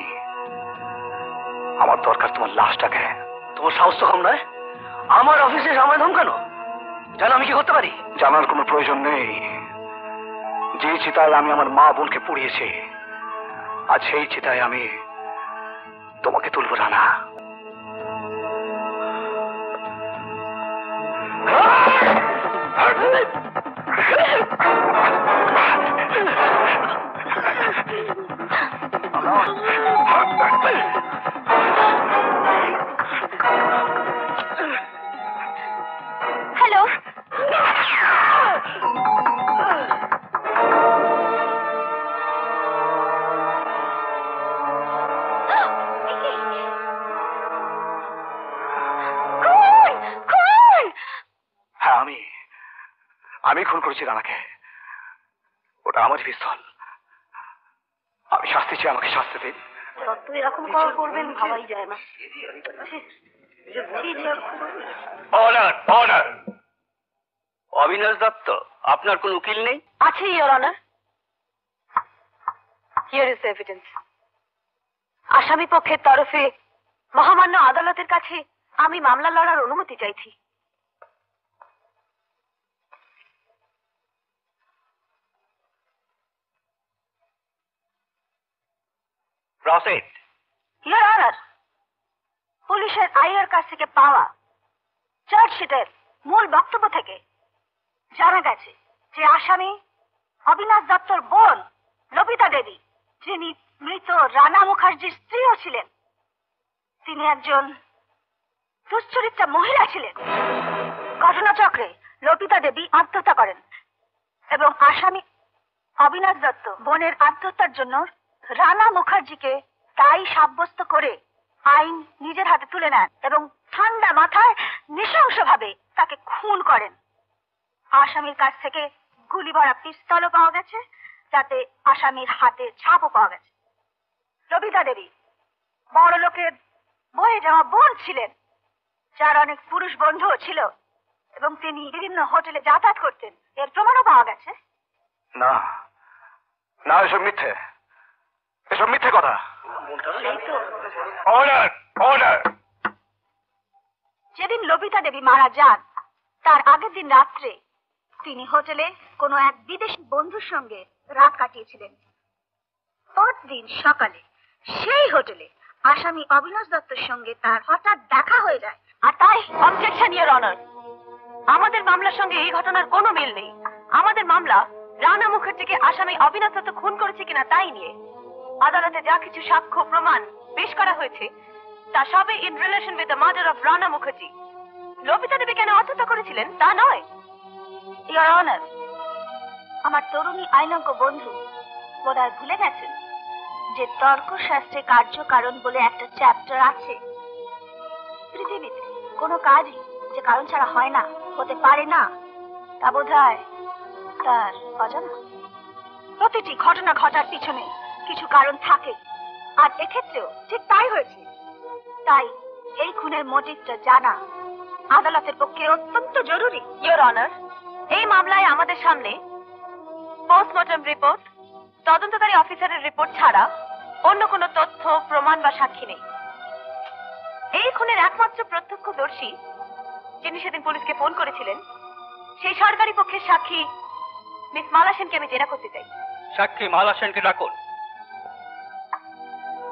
আমার দরকার তোমার লাশটাকে। তোমার সাহস তো কম নয়, আমার অফিসে আমায় ধমকানো। জানো আমি কি করতে পারি? জানার কোনো প্রয়োজন নেই। যে চিতায় আমি আমার মা বোনকে পুড়িয়েছি, আজ সেই চিতায় আমি তোমাকে তুলব রানা। হ্যালো, হ্যাঁ, আমি খুন করেছি রানাকে। ওটা আমার পিস্তল। আমি শাস্তি চাই, আমাকে শাস্তি দিন। যত এরকম করবেন ভাবাই যায় না। Order, order. অবিনাশ দত্ত, আপনার কোন উকিল নেই? আছে, your honour. Here is evidence. আসামি পক্ষের তরফে মহামান্য আদালতের কাছে আমি মামলা লড়ার অনুমতি চাইছি। প্রসিড। ইওর অনার, পুলিশের আইয়ের কাছ থেকে পাওয়া চার্জশিটের মূল বক্তব্য থেকে জানা গেছে যে আসামি অবিনাশ দত্তর বোন লবিতা দেবী, যিনি মৃত রানা মুখার্জির স্ত্রীও ছিলেন, তিনি একজন দুশ্চরিত্রা মহিলা ছিলেন। ঘটনাচক্রে লবিতা দেবী আত্মহত্যা করেন এবং আসামি অবিনাশ দত্ত বোনের আত্মহত্যার জন্য রানা মুখার্জিকে দায়ী সাব্যস্ত করে আইন নিজের হাতে তুলে নেন এবং ঠান্ডা মাথায় নৃশংসভাবে তাকে খুন করেন। আসামির কাছ থেকে গুলি ভরা পিস্তলও পাওয়া গেছে, যাতে আসামির হাতে ছাপও পাওয়া গেছে। লবিতা দেবী বড় লোকের বয়ে যাওয়া বোন ছিলেন, যার অনেক পুরুষ বন্ধুও ছিল এবং তিনি বিভিন্ন হোটেলে যাতায়াত করতেন, এর প্রমাণও পাওয়া গেছে। না না, এসব মিথ্যে, এসব মিথ্যে কথা। Order, order. যেদিন লবিতা দেবী মারা যান তার আগের দিন রাত্রে তিনি হোটেলে কোনো এক বিদেশি বন্ধুর সঙ্গে রাত কাটিয়েছিলেন। পরদিন সকালে সেই হোটেলে আসামি অবিনাশ দত্তের সঙ্গে তার হঠাৎ দেখা হয়ে যায়। আর তাই অবজেকশন, ইওর অনার। আমাদের মামলার সঙ্গে এই ঘটনার কোনো মিল নেই। আমাদের মামলা রানা মুখার্জিকে আসামি অবিনাশ দত্ত খুন করেছে কিনা তাই নিয়ে। আদালতে যা কিছু সাক্ষ্য প্রমাণ পেশ করা হয়েছে তা সবই in relation with the murder of Rana Mukherjee. Labita Devi কেন আত্মহত্যা করেছিলেন তা নয়। ইওর অনার, আমার তরুণী আইনজ্ঞ বন্ধু বোধহয় ভুলে গেছেন যে তর্কশাস্ত্রে কার্যকারণ বলে একটা চ্যাপ্টার আছে। পৃথিবীতে কোনো কাজই যে কারণ ছাড়া হয় না, হতে পারে না, তা বোধহয় তার অজানা। প্রতিটি ঘটনা ঘটার পিছনে কিছু কারণ থাকে, আর এক্ষেত্রেও ঠিক তাই হয়েছে। তাই এই খুনের মোটিভটা জানা আদালতের পক্ষে অত্যন্ত জরুরি। ইওর অনার, এই মামলায় আমাদের সামনে পোস্টমর্টম রিপোর্ট, তদন্তকারী অফিসারের রিপোর্ট ছাড়া অন্য কোনো তথ্য প্রমাণ বা সাক্ষী নেই। এই খুনের একমাত্র প্রত্যক্ষদর্শী, যিনি সেদিন পুলিশকে ফোন করেছিলেন, সেই সরকারি পক্ষের সাক্ষী মিস মালা সেনকে আমি জেরা করতে চাই। সাক্ষী মালা সেনকে ডাকুন।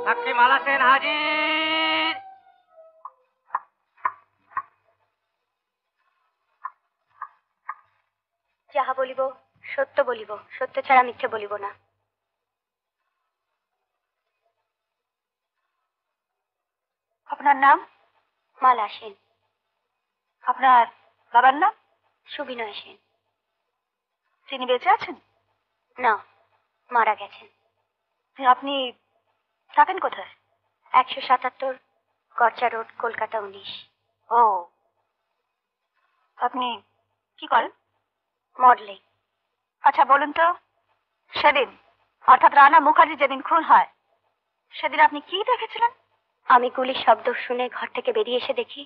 সাক্ষী মালা সেন হাজির। যাহা বলিব সত্য বলিব, সত্য ছাড়া মিথ্যে বলিব না। আপনার নাম? মালা সেন। আপনার বাবার নাম? সুবিনয় সেন। তিনি বেঁচে আছেন? না, মারা গেছেন। আপনি থাকেন কোথায়? 177 গরচা রোড, কলকাতা 19। ও, আপনি কি করেন? মডেলিং। আচ্ছা বলুন তো, সেদিন অর্থাৎ রানা মুখার্জি যেদিন খুন হয় সেদিন আপনি কি দেখেছিলেন? আমি গুলির শব্দ শুনে ঘর থেকে বেরিয়ে এসে দেখি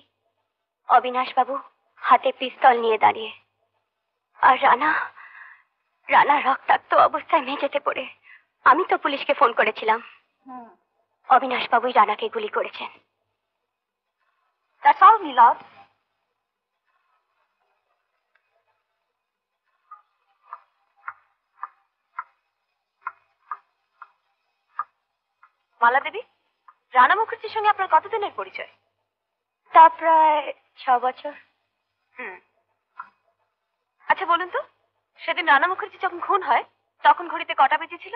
অবিনাশ বাবু হাতে পিস্তল নিয়ে দাঁড়িয়ে, আর রানা রক্তাক্ত অবস্থায় মেঝেতে পড়ে। আমি তো পুলিশকে ফোন করেছিলাম। অবিনাশ বাবুই রানাকে গুলি করেছেন। That's all, Milord. মালা দেবী, রানা মুখার্জির সঙ্গে আপনার কতদিনের পরিচয়? তা প্রায় 6 বছর। আচ্ছা বলুন তো, সেদিন রানা মুখার্জি যখন খুন হয় তখন ঘড়িতে কটা বেজেছিল?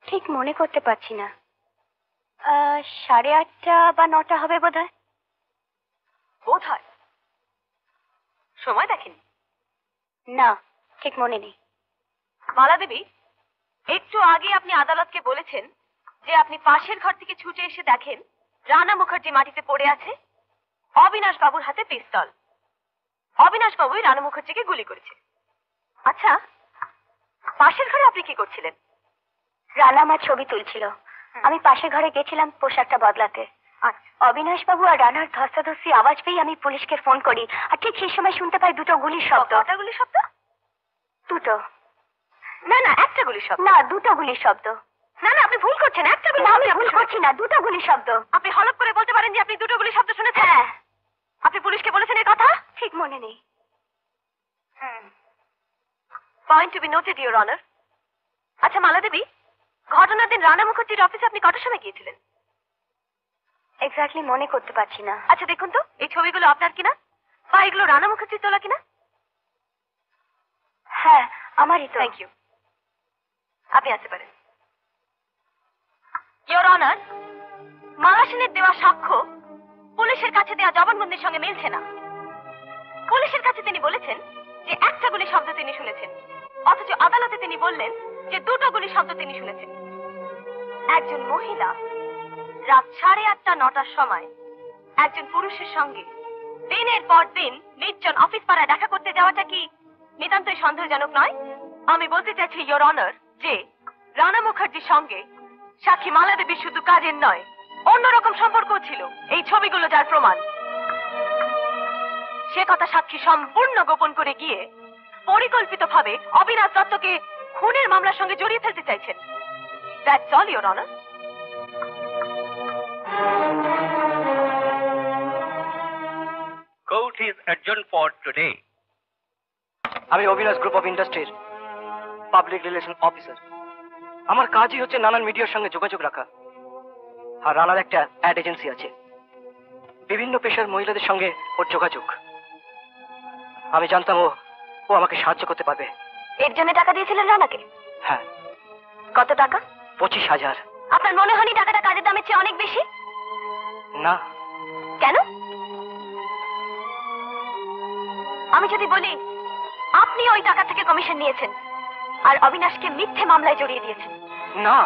ঠিক মনে করতে পারছি না, 8:30 বা 9টা হবে বোধহয়। বোধ হয়। সময় দেখেন? না, ঠিক মনে নেই। মালা দেবী, একটু আগে আপনি আদালতকে বলেছেন যে আপনি পাশের ঘর থেকে ছুটে এসে দেখেন রানা মুখার্জি মাটিতে পড়ে আছে, অবিনাশ বাবুর হাতে পিস্তল। অবিনাশ বাবুই রানা মুখার্জিকে গুলি করেছে। আচ্ছা, পাশের ঘরে আপনি কি করছিলেন? রানা আমার ছবি তুলছিল, আমি পাশের ঘরে গেছিলাম পোশাকটা বদলাতে। অবিনাশ বাবু আর রানার ধস্তাধস্তি আওয়াজ পেয়ে আমি পুলিশকে ফোন করি, আর ঠিক সেই সময় শুনতে পাই দুটো গুলির শব্দ। গুলির শব্দ? দুটো। না না, একটা গুলির শব্দ। না, দুটো গুলির শব্দ। না না, আপনি ভুল করছেন। একটা গুলি। আমি ভুল করছি না, দুটো গুলির শব্দ। আপনি হলপ করে বলতে পারেন যে আপনি দুটো গুলির শব্দ শুনেছেন? হ্যাঁ। আপনি পুলিশকে বলেছেন এই কথা? ঠিক মনে নেই। Point to be noted, your honour. আচ্ছা মালা দেবী, ঘটনার দিন রানা মুখার্জির অফিসে আপনি কটার সময় গিয়েছিলেন? এক্স্যাক্টলি মনে করতে পারছি না। আচ্ছা দেখুন তো, এই ছবিগুলো আপনার কিনা, বা এগুলো রানা মুখার্জির তোলা কিনা? হ্যাঁ, আমারই তো। Thank you. আপনি আসতে পারেন। ইওর অনার, মালা সেনের দেওয়া সাক্ষ্য পুলিশের কাছে দেওয়া জবানবন্দির সঙ্গে মিলছে না। পুলিশের কাছে তিনি বলেছেন যে একটা গুলি শব্দ তিনি শুনেছেন, অথচ আদালতে তিনি বললেন যে দুটো গুলি শব্দ তিনি শুনেছেন। একজন মহিলা রাত 8:30-9টার সময় একজন পুরুষের সঙ্গে দিনের পর দিন নির্জন অফিস পাড়ায় দেখা করতে যাওয়াটা কি নিতান্তই সন্দেহজনক নয়? আমি বলতে চাইছি ইওর অনার যে রানা মুখার্জির সঙ্গে সাক্ষী মালা দেবী শুধু কাজের নয়, অন্যরকম সম্পর্কও ছিল। এই ছবিগুলো যার প্রমাণ। সে কথা সাক্ষী সম্পূর্ণ গোপন করে গিয়ে পরিকল্পিতভাবে অবিনাশ দত্তকে খুনের মামলার সঙ্গে জড়িয়ে ফেলতে চাইছেন। That's all your honour. Court is adjourned for today. আমি অবিনাশ গ্রুপ অফ ইন্ডাস্ট্রির পাবলিক রিলেশন অফিসার। আমার কাজই হচ্ছে নানান মিডিয়ার সঙ্গে যোগাযোগ রাখা। আর রানার একটা অ্যাড এজেন্সি আছে, বিভিন্ন পেশার মহিলাদের সঙ্গে ওর যোগাযোগ। আমি জানতাম ও আমাকে সাহায্য করতে পারবে। এর জন্য টাকা দিয়েছিলেন রানাকে? হ্যাঁ। কত টাকা? 25,000। আপনার মনে হয়নি টাকাটা কাজের দামের চেয়ে অনেক বেশি? না। কেন? আমি যদি বলি আপনি ওই টাকা থেকে কমিশন নিয়েছেন আর অবিনাশকে মিথ্যে মামলায় জড়িয়ে দিয়েছেন? না,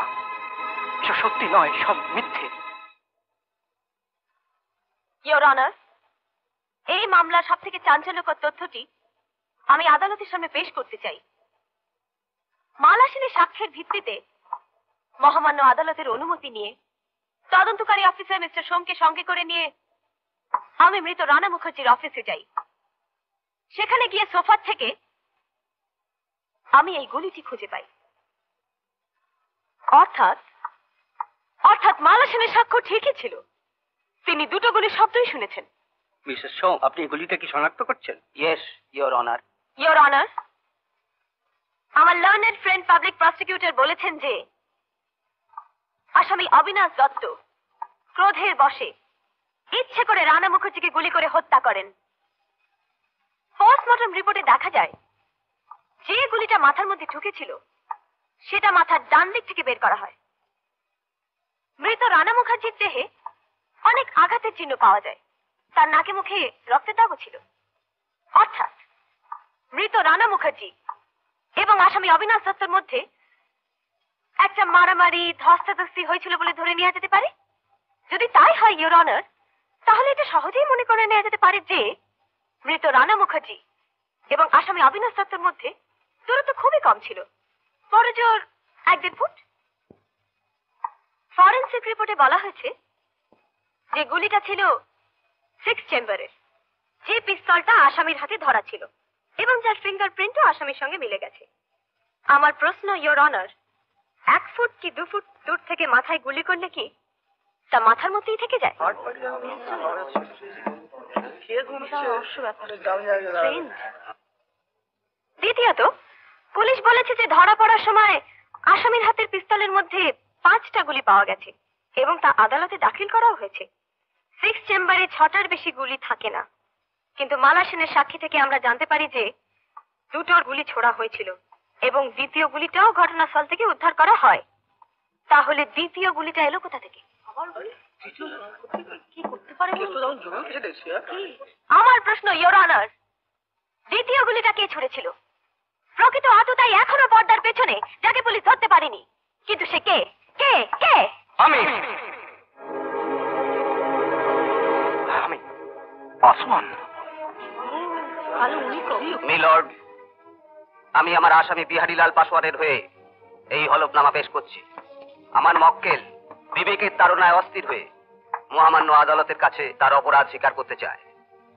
সব সত্যি নয়, সব মিথ্যে। ইওর অনার, এই মামলার সব থেকে চাঞ্চল্যকর তথ্যটি আমি আদালতের সামনে পেশ করতে চাই। মালা সেনের সাক্ষ্যের ভিত্তিতে মহামান্য আদালতের অনুমতি নিয়ে তদন্তকারী অফিসার মিস্টার সোমকে সঙ্গে করে নিয়ে আমি মৃত রানা মুখার্জির অফিসে যাই। সেখানে গিয়ে সোফার থেকে আমি এই গুলিটি খুঁজে পাই। অর্থাৎ মালা সেনের সাক্ষ্য ঠিকই ছিল, তিনি দুটো গুলির শব্দই শুনেছেন। মিসেস সোম, আপনি এই গুলিটা কি শনাক্ত করছেন? Yes your honour. Your honour, আমার লার্নেড ফ্রেন্ড পাবলিক প্রসিকিউটর বলেছেন যে আসামি অবিনাশ দত্ত ক্রোধের বশে ইচ্ছে করে রানা মুখার্জিকে গুলি করে হত্যা করেন। পোস্টমর্টম রিপোর্টে দেখা যায় যে গুলিটা মাথার মধ্যে ঢুকেছিল সেটা মাথার ডান দিক থেকে বের করা হয়। মৃত রানা মুখার্জির দেহে অনেক আঘাতের চিহ্ন পাওয়া যায়, তার নাকে মুখে রক্তের দাগও ছিল। অর্থাৎ মৃত রানা মুখার্জি এবং আসামি অবিনাশ দত্তর মধ্যে একটা মারামারি ধস্তাধস্তি হয়েছিল বলে ধরে নেওয়া যেতে পারে। যদি তাই হয় ইওর অনার, তাহলে এটা সহজেই মনে করে নেওয়া যেতে পারে যে মৃত রানা মুখার্জি এবং আসামি অবিনাশ দত্তর মধ্যে দূরত্ব খুবই কম ছিল, বড় জোর 1-1.5 ফুট। ফরেনসিক রিপোর্টে বলা হয়েছে যে গুলিটা ছিল 6 চেম্বারের, যে পিস্তলটা আসামির হাতে ধরা ছিল এবং যার ফিঙ্গারপ্রিন্টও আসামির সঙ্গে মিলে গেছে। আমার প্রশ্ন ইওর অনার, 1 ফুট কি 2 ফুট দূর থেকে মাথায় গুলি করলে কি তা মাথার মধ্যেই থেকে যায়? দ্বিতীয়ত, পুলিশ বলেছে যে ধরা পড়ার সময় আসামির হাতের পিস্তলের মধ্যে 5টা গুলি পাওয়া গেছে এবং তা আদালতে দাখিল করাও হয়েছে। 6 চেম্বারে 6টার বেশি গুলি থাকে না, কিন্তু মালা সেনের সাক্ষী থেকে আমরা জানতে পারি যে 2টোর গুলি ছোড়া হয়েছিল এবং দ্বিতীয় গুলিটাও ঘটনাস্থল থেকে উদ্ধার করা হয়। তাহলে দ্বিতীয় গুলিটা এলো কোথা থেকে? কি করতে পারে? আমার প্রশ্ন ইওর অনার, দ্বিতীয় গুলিটা কে ছুড়েছিল? প্রকৃত আততাই এখনো পর্দার পেছনে, যাকে পুলিশ ধরতে পারেনি, কিন্তু সে কে? কে কে? আমি আসমান। মিলর্ড, আমি আমার আসামি বিহারীলাল পাসওয়ানের হয়ে এই হলফনামা পেশ করছি। আমার মক্কেল বিবেকের তাড়নায় অস্থির হয়ে মহামান্য আদালতের কাছে তার অপরাধ স্বীকার করতে চায়।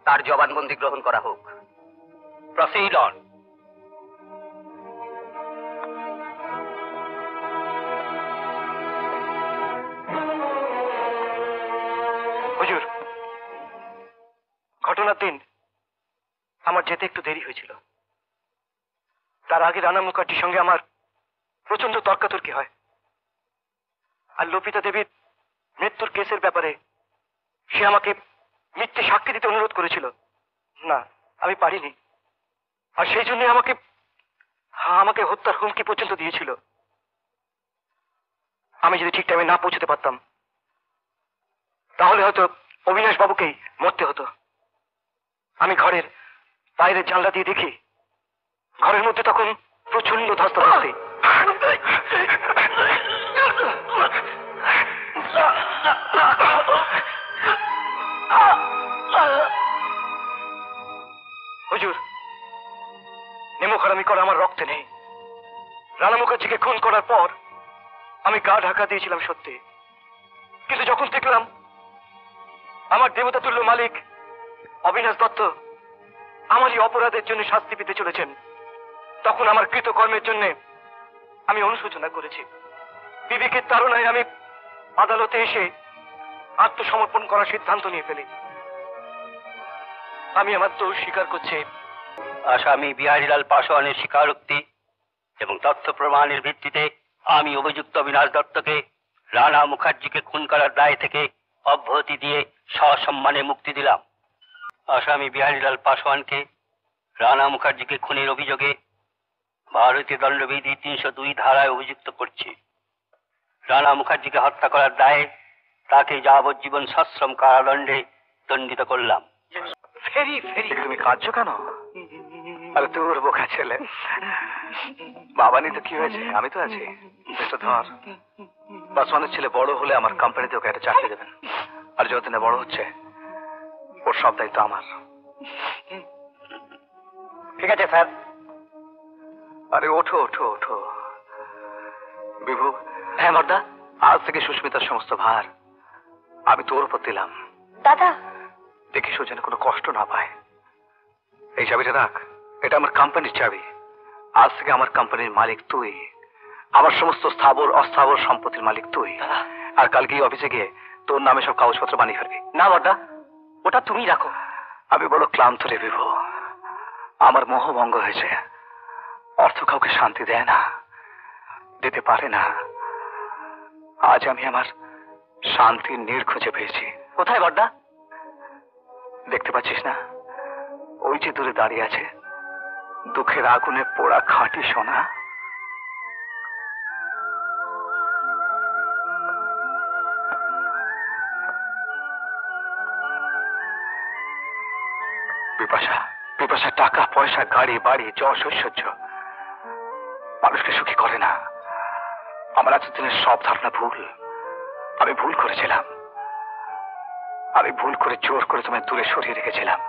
তার জবানবন্দি গ্রহণ করা হোক। Proceed on. ঘটনার দিন আমার যেতে একটু দেরি হয়েছিল। তার আগে রানা মুখার্জির সঙ্গে আমার প্রচন্ড তর্কাতর্কি হয়। আর লপিতা দেবীর মৃত্যুর কেসের ব্যাপারে সে আমাকে মিথ্যে সাক্ষী দিতে অনুরোধ করেছিল। না, আমি পারিনি। আর সেই জন্য আমাকে হত্যার হুমকি পর্যন্ত দিয়েছিল। আমি যদি ঠিক টাইমে না পৌঁছতে পারতাম তাহলে হয়তো অবিনাশ বাবুকেই মরতে হতো। আমি ঘরের বাইরের জানলা দিয়ে দেখি ঘরের মধ্যে তখন প্রচন্ড ধস্তাধস্তি। হুজুর, নেমোখারামি করা আমার রক্তে নেই। রানা মুখার্জিকে খুন করার পর আমি গা ঢাকা দিয়েছিলাম সত্যি, কিন্তু যখন দেখলাম আমার দেবতা তুল্য মালিক অবিনাশ দত্ত আমারই অপরাধের জন্য শাস্তি পেতে চলেছেন, তখন আমার কৃতকর্মের জন্য আমি অনুশোচনা করেছি। বিবেকের তাড়নায় আমি আদালতে এসে আত্মসমর্পণ করার সিদ্ধান্ত নিয়ে ফেলি। আমি আমার দোষ স্বীকার করছি। আসামি বিহারীলাল পাসওয়ানের স্বীকারোক্তি এবং তথ্য প্রমাণের ভিত্তিতে আমি অভিযুক্ত অবিনাশ দত্তকে রানা মুখার্জিকে খুন করার দায় থেকে অব্যাহতি দিয়ে সসম্মানে মুক্তি দিলাম। আসামি বিহারীলাল পাসওয়ানকে রানা মুখার্জিকে খুনের অভিযোগে ভারতীয় দণ্ডবিধি 302 ধারায় অভিযুক্ত করছি। রানা মুখার্জিকে হত্যা করার দায়ে তাকে যাবজ্জীবন সশ্রম কারাদণ্ডে দণ্ডিত করলাম। ফেরি ফেরি তুমি কাঁদছো কেন? আরে তোর বোকা ছেলে, বাবা নেই তো কি হয়েছে, আমি তো আছি। বেশ ধর, পাসওয়ানের ছেলে বড় হলে আমার কোম্পানিতে ওকে একটা চাকরি দেবেন। আর যতদিন বড় হচ্ছে ওর সব দায়িত্ব আমার। ঠিক আছে স্যার। আরে ওঠো ওঠো ওঠো বিভু। হ্যাঁ মর্দা, আজ থেকে সুস্মিতার সমস্ত ভার আমি তোর উপর দিলাম। দাদা, দেখিস ও যেন কোনো কষ্ট না পায়। এই চাবিটা রাখ, এটা আমার কোম্পানির চাবি। আজ থেকে আমার কোম্পানির মালিক তুই, আমার সমস্ত স্থাবর অস্থাবর সম্পত্তির মালিক তুই। আর কালকে অফিসে গিয়ে তোর নামে সব কাগজপত্র বানিয়ে ফেলবি। না বড়দা, ওটা তুমি রাখো। আমি বড় ক্লান্ত রে বিভু, আমার মোহভঙ্গ হয়েছে। অর্থ কাউকে শান্তি দেয় না, দিতে পারে না। আজ আমি আমার শান্তির নীড় খুঁজে পেয়েছি। কোথায় বড়দা? দেখতে পাচ্ছিস না, ওই যে দূরে দাঁড়িয়ে আছে দুঃখের আগুনে পোড়া খাঁটি সোনা। বিপাশা, বিপাশা টাকা পয়সা গাড়ি বাড়ি যশ ঐশ্বর্য মানুষকে সুখী করে না। আমার এতদিনের সব ধারণা ভুল। আমি ভুল করেছিলাম। আমি ভুল করে জোর করে তোমায় দূরে সরিয়ে রেখেছিলাম।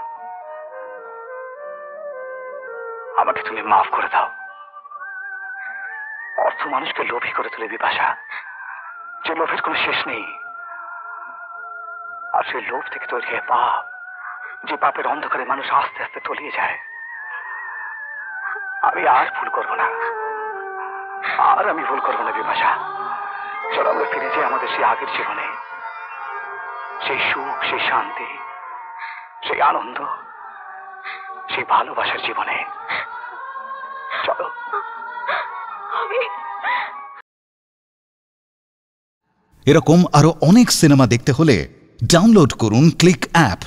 আমাকে তুমি মাফ করে দাও। অর্থ মানুষকে লোভী করে তোলে বিপাশা, যে লোভের কোনো শেষ নেই। আর সেই লোভ থেকে তৈরি হয় পাপ, যে পাপের অন্ধকারে মানুষ আস্তে আস্তে তলিয়ে যায়। আমি আর ভুল করবো না, আর আমি ভুল করবো না বিপাশা। চলো আমরা ফিরে যাই আমাদের সেই আগের জীবনে, সেই সুখ, সেই শান্তি, সেই আনন্দ, সেই ভালোবাসার জীবনে। চলো। এরকম আরো অনেক সিনেমা দেখতে হলে ডাউনলোড করুন ক্লিক অ্যাপ।